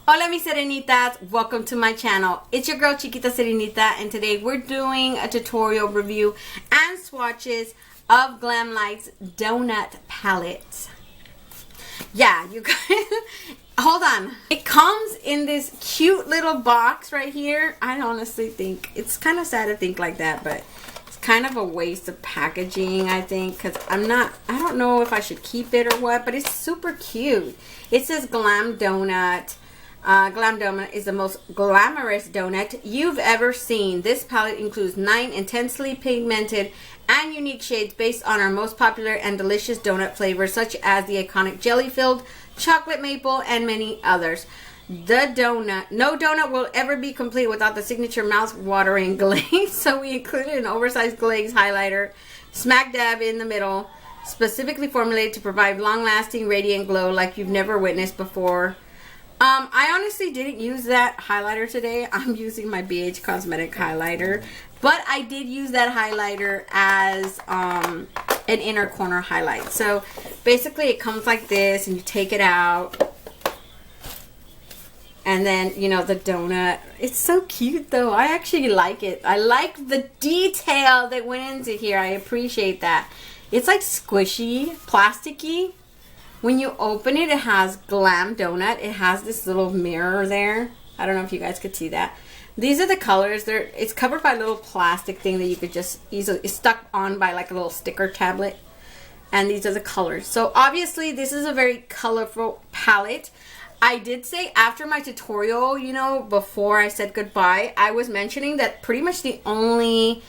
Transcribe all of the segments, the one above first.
Hola mis serenitas, welcome to my channel. It's your girl Chiquita Serenita, and today we're doing a tutorial review and swatches of Glamlite's Donut Palette. Yeah, you guys, hold on. It comes in this cute little box right here. I honestly think, it's kind of sad to think like that, but it's kind of a waste of packaging, I think, because I don't know if I should keep it or what, but it's super cute. It says Glam Donut. Glam Donut is the most glamorous donut you've ever seen. This palette includes 9 intensely pigmented and unique shades based on our most popular and delicious donut flavors, such as the iconic jelly-filled, chocolate maple, and many others. No donut will ever be complete without the signature mouth-watering glaze, so we included an oversized glaze highlighter smack dab in the middle, specifically formulated to provide long-lasting, radiant glow like you've never witnessed before. I honestly didn't use that highlighter today. I'm using my BH Cosmetic highlighter, but I did use that highlighter as an inner corner highlight. So basically it comes like this, and you take it out, and then, you know, the donut. It's so cute though. I actually like it. I like the detail that went into here. I appreciate that. It's like squishy, plasticky. When you open it, it has Glam Donut. It has this little mirror there. I don't know if you guys could see that. These are the colors. It's covered by a little plastic thing that you could just easily, it's stuck on by like a little sticker tablet. And these are the colors. So obviously this is a very colorful palette. I did say after my tutorial, you know, before I said goodbye, I was mentioning that pretty much the only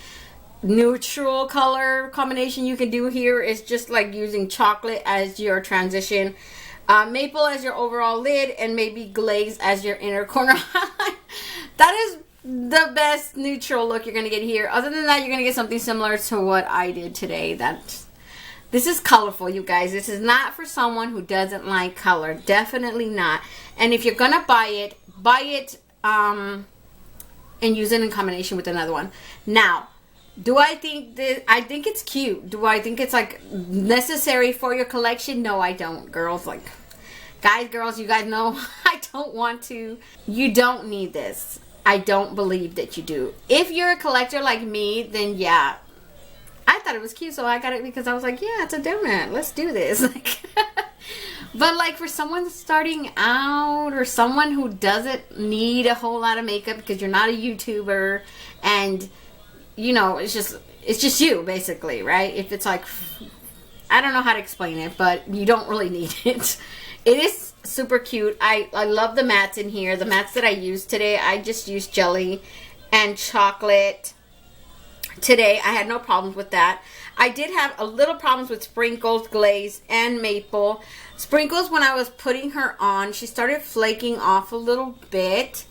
neutral color combination you can do here is just like using chocolate as your transition, maple as your overall lid, and maybe glaze as your inner corner highlight. That is the best neutral look you're gonna get here. Other than that, you're gonna get something similar to what I did today. This is colorful, you guys. This is not for someone who doesn't like color. Definitely not. And if you're gonna buy it and use it in combination with another one. Now, do I think that, I think it's cute. Do I think it's like necessary for your collection? No, I don't, girls. Like, guys, girls, you guys know I don't want to. You don't need this. I don't believe that you do. If you're a collector like me, then yeah. I thought it was cute, so I got it because I was like, yeah, it's a donut. Let's do this. Like, but like for someone starting out, or someone who doesn't need a whole lot of makeup because you're not a YouTuber, and you know, it's just you, basically, right? If it's like, I don't know how to explain it, but you don't really need it. It is super cute. I love the mattes in here. The mattes that I used today, I just used jelly and chocolate today. I had no problems with that. I did have a little problems with sprinkles, glaze, and maple. Sprinkles, when I was putting her on, she started flaking off a little bit.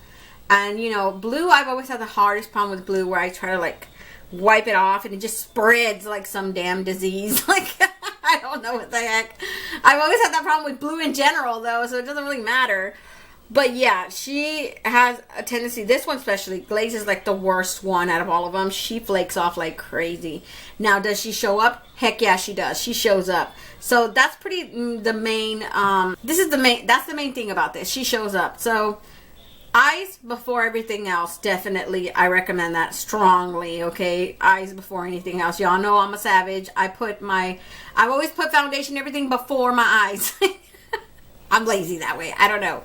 And, you know, blue, I've always had the hardest problem with blue, where I try to, like, wipe it off and it just spreads like some damn disease. Like, I don't know what the heck. I've always had that problem with blue in general, though, so it doesn't really matter. But yeah, she has a tendency, this one especially, glaze is like the worst one out of all of them. She flakes off like crazy. Now, does she show up? Heck yeah, she does. She shows up. So that's pretty the main, that's the main thing about this. She shows up. So eyes before everything else, definitely. I recommend that strongly, okay? Eyes before anything else. Y'all know I'm a savage. I've always put foundation, everything before my eyes. I'm lazy that way. I don't know.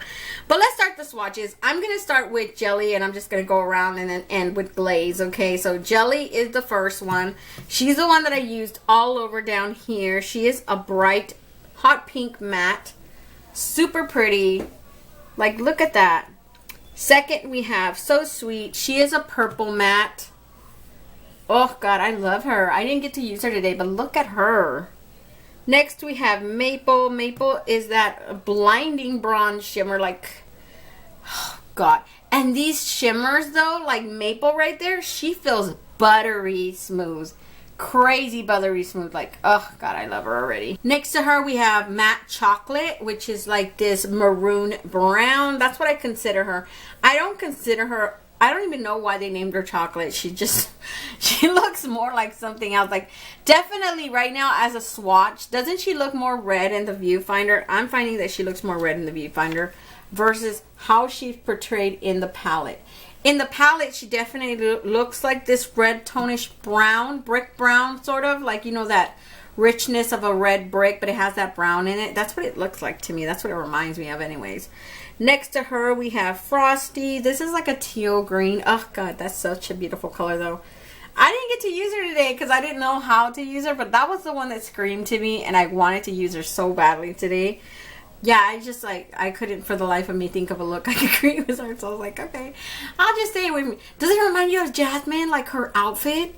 But let's start the swatches. I'm going to start with jelly, and I'm just going to go around and then end with glaze, okay? So jelly is the first one. She's the one that I used all over down here. She is a bright, hot pink matte. Super pretty. Like, look at that. Second, we have So Sweet. She is a purple matte. Oh, God, I love her. I didn't get to use her today, but look at her. Next, we have Maple. Maple is that blinding bronze shimmer, like, oh, God. And these shimmers, though, like Maple right there, she feels buttery smooth. Crazy buttery smooth. Like, oh, God, I love her already. Next to her, we have Matte Chocolate, which is like this maroon brown. That's what I consider her. I don't even know why they named her chocolate. She looks more like something else. Like, definitely right now as a swatch, doesn't she look more red in the viewfinder? I'm finding that she looks more red in the viewfinder. versus how she's portrayed in the palette. In the palette, she definitely looks like this red tonish brown, brick brown, sort of like, you know, that richness of a red brick, but it has that brown in it. That's what it looks like to me. That's what it reminds me of anyways. Next to her, we have Frosty. This is like a teal green. Oh, God, that's such a beautiful color, though. I didn't get to use her today because I didn't know how to use her, but that was the one that screamed to me, and I wanted to use her so badly today. Yeah, I just, like, I couldn't for the life of me think of a look I could create with her, so I was like, okay, I'll just stay with me. Does it remind you of Jasmine, like her outfit?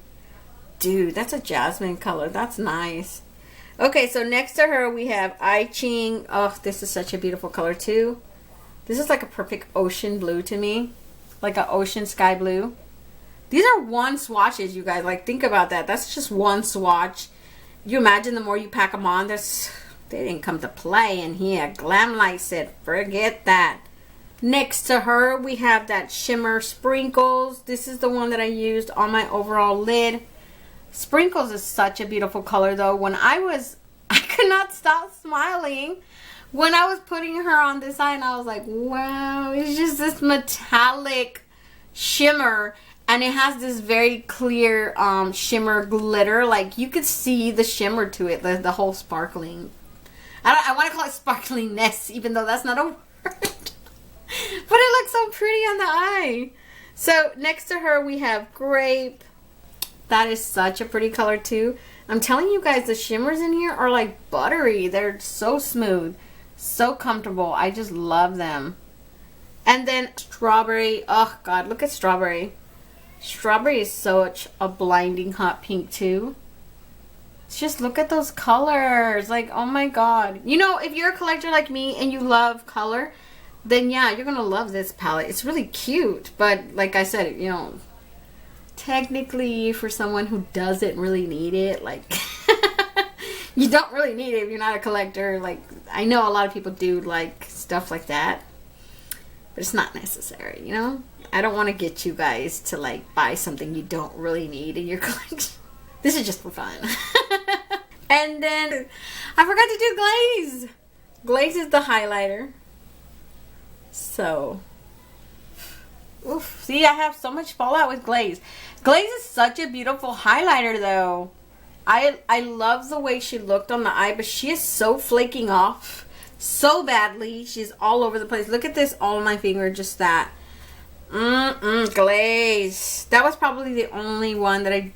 Dude, that's a jasmine color. That's nice. Okay, so next to her, we have I Ching. Oh, this is such a beautiful color, too. This is like a perfect ocean blue to me. Like an ocean sky blue. These are one swatches, you guys. Like, think about that. That's just one swatch. You imagine the more you pack them on, they didn't come to play in here. Glamlite said, forget that. Next to her, we have that Shimmer Sprinkles. This is the one that I used on my overall lid. Sprinkles is such a beautiful color, though. I could not stop smiling when I was putting her on this eye, and I was like, wow, it's just this metallic shimmer, and it has this very clear shimmer glitter. Like, you could see the shimmer to it, the whole sparkling. I want to call it sparklingness, even though that's not a word. But it looks so pretty on the eye. So, next to her, we have Grape. That is such a pretty color too. I'm telling you guys, the shimmers in here are like buttery. They're so smooth, so comfortable. I just love them. And then Strawberry. Oh God, look at Strawberry. Strawberry is such a blinding hot pink too. Just look at those colors. Like, oh my God. You know, if you're a collector like me and you love color, then yeah, you're gonna love this palette. It's really cute, but like I said, you know, technically for someone who doesn't really need it, like you don't really need it if you're not a collector. Like, I know a lot of people do like stuff like that, but it's not necessary, you know. I don't want to get you guys to like buy something you don't really need in your collection. This is just for fun. And then I forgot to do glaze. Glaze is the highlighter. So oof, see, I have so much fallout with glaze. Glaze is such a beautiful highlighter, though. I love the way she looked on the eye, but she is so flaking off so badly. She's all over the place. Look at this all on my finger, just that. Glaze. That was probably the only one that I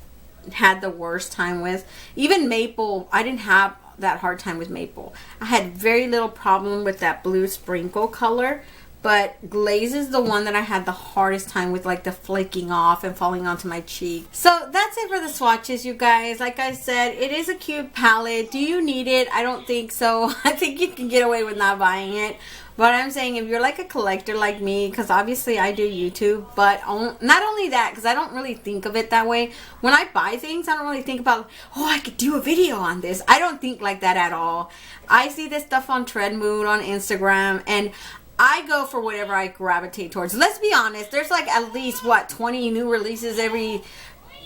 had the worst time with. Even Maple, I didn't have that hard time with Maple. I had very little problem with that blue sprinkle color. But glaze is the one that I had the hardest time with, like the flaking off and falling onto my cheek. So that's it for the swatches, you guys. Like I said, it is a cute palette. Do you need it? I don't think so. I think you can get away with not buying it. But I'm saying, if you're like a collector like me, because obviously I do YouTube, but not only that, because I don't really think of it that way. When I buy things, I don't really think about, oh, I could do a video on this. I don't think like that at all. I see this stuff on Treadmood, on Instagram, and I go for whatever I gravitate towards. Let's be honest, there's like at least, what, 20 new releases every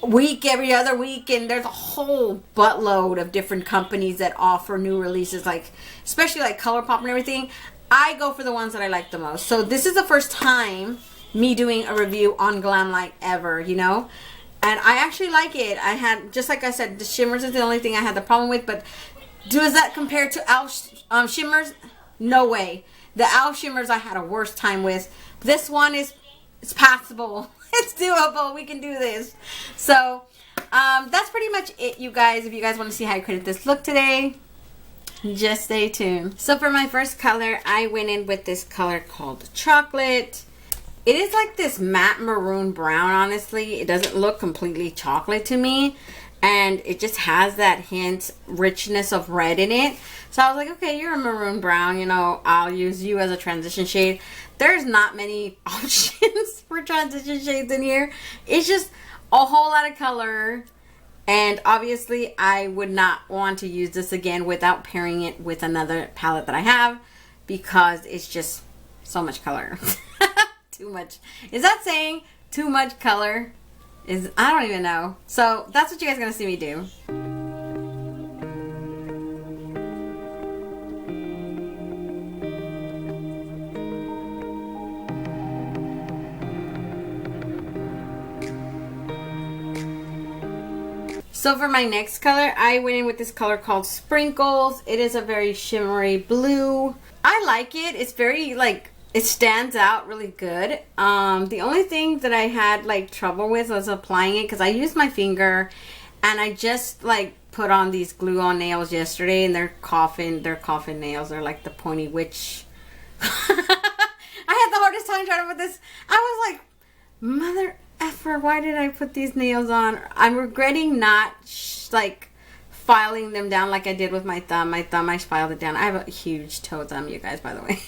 week, every other week, and there's a whole buttload of different companies that offer new releases, like especially like ColourPop and everything. I go for the ones that I like the most. So this is the first time me doing a review on Glamlite ever, you know? And I actually like it. I had, just like I said, the shimmers is the only thing I had the problem with, but does that compare to Owl shimmers? No way. The Owl shimmers I had a worse time with. This one it's passable. It's doable. We can do this. So that's pretty much it, you guys. If you guys want to see how I created this look today, just stay tuned. So for my first color, I went in with this color called Chocolate. It is like this matte maroon brown, honestly. It doesn't look completely chocolate to me. And it just has that hint, richness of red in it. So I was like, okay, you're a maroon brown, you know, I'll use you as a transition shade. There's not many options for transition shades in here. It's just a whole lot of color. And obviously, I would not want to use this again without pairing it with another palette that I have, because it's just so much color. Too much. Is that saying too much color? I don't even know. So that's what you guys are going to see me do. So for my next color, I went in with this color called Sprinkles. It is a very shimmery blue. I like it. It's very like, it stands out really good. The only thing that I had like trouble with was applying it because I used my finger and I just like put on these glue-on nails yesterday, and they're coffin nails. They're like the pointy witch. I had the hardest time trying to put this. I was like, mother effer, why did I put these nails on? I'm regretting not like filing them down like I did with my thumb. My thumb, I filed it down. I have a huge toe thumb, you guys, by the way.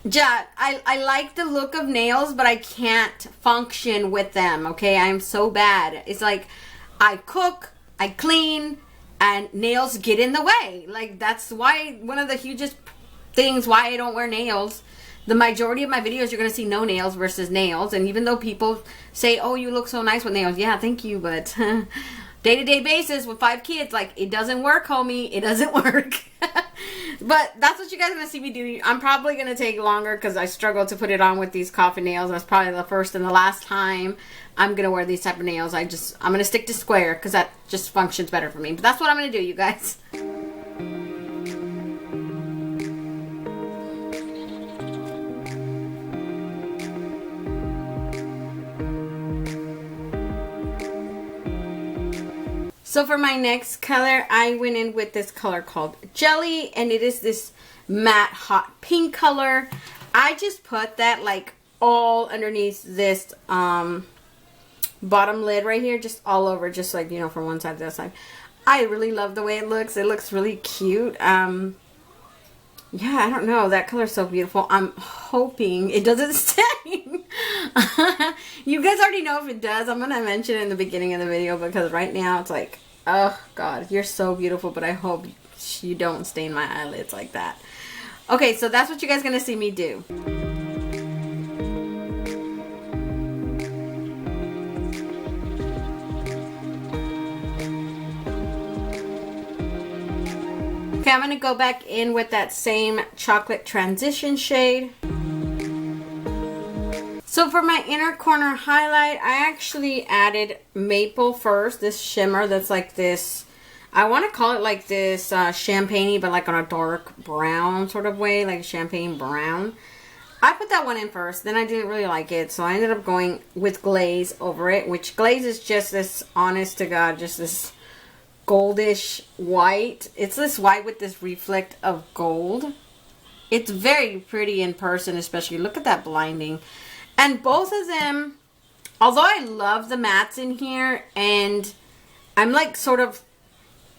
Yeah, I like the look of nails, but I can't function with them, okay? I'm so bad. It's like I cook, I clean, and nails get in the way. Like, that's why one of the hugest things why I don't wear nails. The majority of my videos, you're going to see no nails versus nails. And even though people say, oh, you look so nice with nails. Yeah, thank you, but day-to-day basis with 5 kids, like, it doesn't work, homie. It doesn't work. But that's what you guys are going to see me do. I'm probably going to take longer because I struggle to put it on with these coffin nails. That's probably the first and the last time I'm going to wear these type of nails. I'm going to stick to square because that just functions better for me. But that's what I'm going to do, you guys. So for my next color, I went in with this color called Jelly, and it is this matte hot pink color. I just put that like all underneath this bottom lid right here, just all over, just like, you know, from one side to the other side. I really love the way it looks. It looks really cute. Yeah, I don't know. That color is so beautiful. I'm hoping it doesn't stain. You guys already know if it does. I'm going to mention it in the beginning of the video because right now it's like, oh God, you're so beautiful, but I hope you don't stain my eyelids like that. Okay, so that's what you guys are going to see me do. Okay, I'm going to go back in with that same chocolate transition shade. So for my inner corner highlight, I actually added maple first, this shimmer that's like this, I want to call it like this champagne-y, but like on a dark brown sort of way, like champagne brown. I put that one in first, then I didn't really like it, so I ended up going with glaze over it, which glaze is just this, honest to God, just this goldish white. It's this white with this reflect of gold. It's very pretty in person, especially. Look at that blinding. And both of them, although I love the mattes in here, and I'm like sort of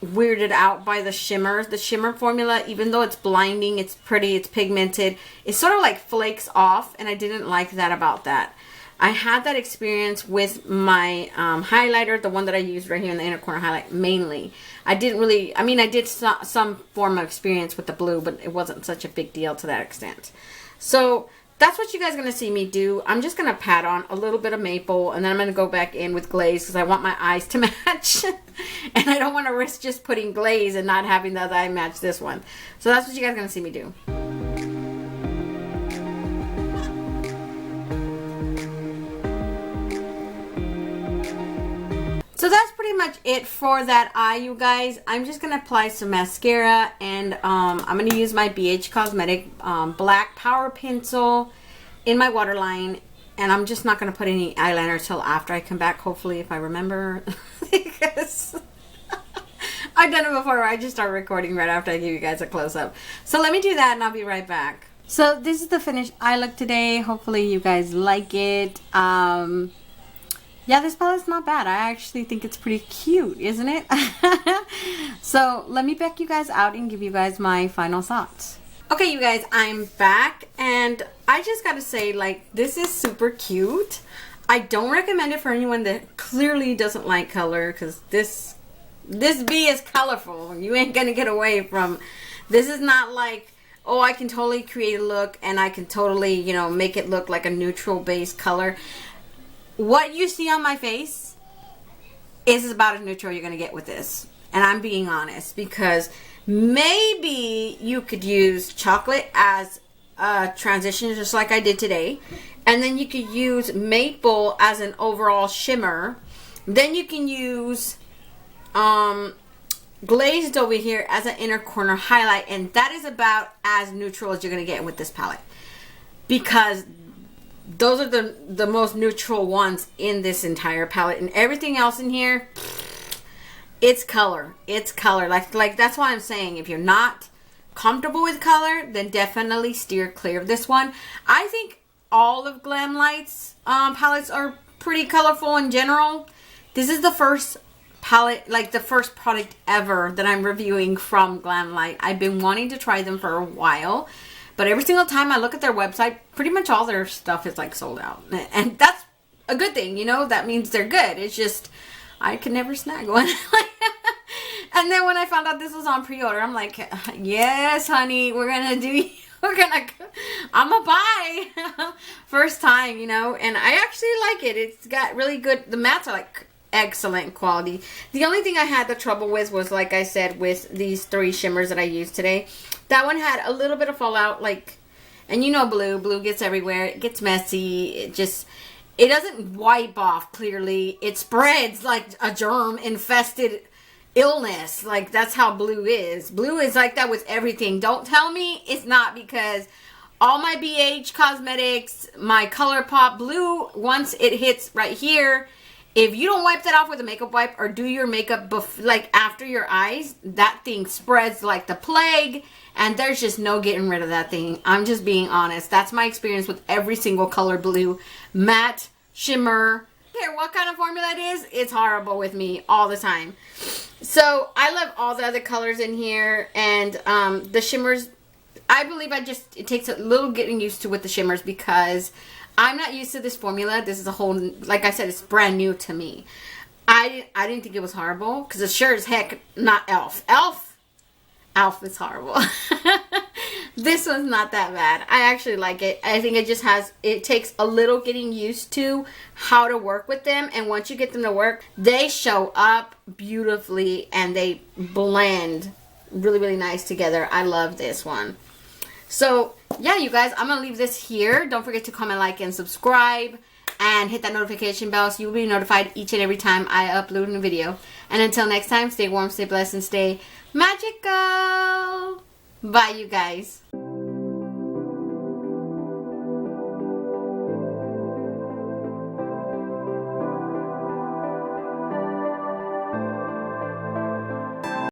weirded out by the shimmer formula, even though it's blinding, it's pretty, it's pigmented, it sort of like flakes off, and I didn't like that about that. I had that experience with my highlighter, the one that I used right here in the inner corner highlight mainly. I didn't really, I mean, I did some form of experience with the blue, but it wasn't such a big deal to that extent. So that's what you guys are going to see me do. I'm just going to pat on a little bit of maple, and then I'm going to go back in with glaze because I want my eyes to match. And I don't want to risk just putting glaze and not having the other eye match this one. So that's what you guys are going to see me do. So that's pretty much it for that eye, you guys. I'm just going to apply some mascara, and I'm going to use my BH Cosmetic black power pencil in my waterline, and I'm just not going to put any eyeliner till after I come back, hopefully, if I remember, because I've done it before where I just start recording right after I give you guys a close-up. So let me do that, and I'll be right back. So this is the finished eye look today. Hopefully you guys like it. Yeah, this palette's not bad. I actually think it's pretty cute, isn't it? So let me back you guys out and give you guys my final thoughts. Okay, you guys, I'm back, and I just gotta say, like, this is super cute. I don't recommend it for anyone that clearly doesn't like color, because this bee is colorful. You ain't gonna get away from, this is not like, oh, I can totally create a look and I can totally, you know, make it look like a neutral base color. What you see on my face is about as neutral you're going to get with this. And I'm being honest, because maybe you could use chocolate as a transition, just like I did today. And then you could use maple as an overall shimmer. Then you can use glazed over here as an inner corner highlight, and that is about as neutral as you're going to get with this palette, because those are the most neutral ones in this entire palette, and everything else in here, it's color. It's color. Like that's why I'm saying, if you're not comfortable with color, then definitely steer clear of this one. I think all of Glamlite's palettes are pretty colorful in general. This is the first palette, like the first product ever that I'm reviewing from Glamlite. I've been wanting to try them for a while, but every single time I look at their website, pretty much all their stuff is like sold out. And that's a good thing, you know, that means they're good. It's just, I could never snag one. And then when I found out this was on pre-order, I'm like, yes, honey, I'm gonna buy. First time, you know, and I actually like it. It's got really good, the mattes are like excellent quality. The only thing I had the trouble with was, like I said, with these 3 shimmers that I used today. That one had a little bit of fallout, like, and you know blue gets everywhere. It gets messy. It doesn't wipe off clearly. It spreads like a germ infested illness. Like, that's how blue is. Blue is like that with everything. Don't tell me it's not, because all my BH cosmetics, my ColourPop blue, once it hits right here, if you don't wipe that off with a makeup wipe or do your makeup like after your eyes, that thing spreads like the plague, and there's just no getting rid of that thing. I'm just being honest. That's my experience with every single color blue, matte, shimmer. I don't care what kind of formula it is, it's horrible with me all the time. So I love all the other colors in here, and the shimmers, I believe it takes a little getting used to with the shimmers, because I'm not used to this formula. This is a whole, like I said, it's brand new to me. I didn't think it was horrible, because it's sure as heck not Elf. Elf is horrible. This one's not that bad. I actually like it. I think it takes a little getting used to how to work with them, and once you get them to work, they show up beautifully and they blend really, really nice together. I love this one. So yeah, you guys, I'm gonna leave this here. Don't forget to comment, like, and subscribe, and hit that notification bell so you'll be notified each and every time I upload a video. And until next time, stay warm, stay blessed, and stay magical. Bye, you guys.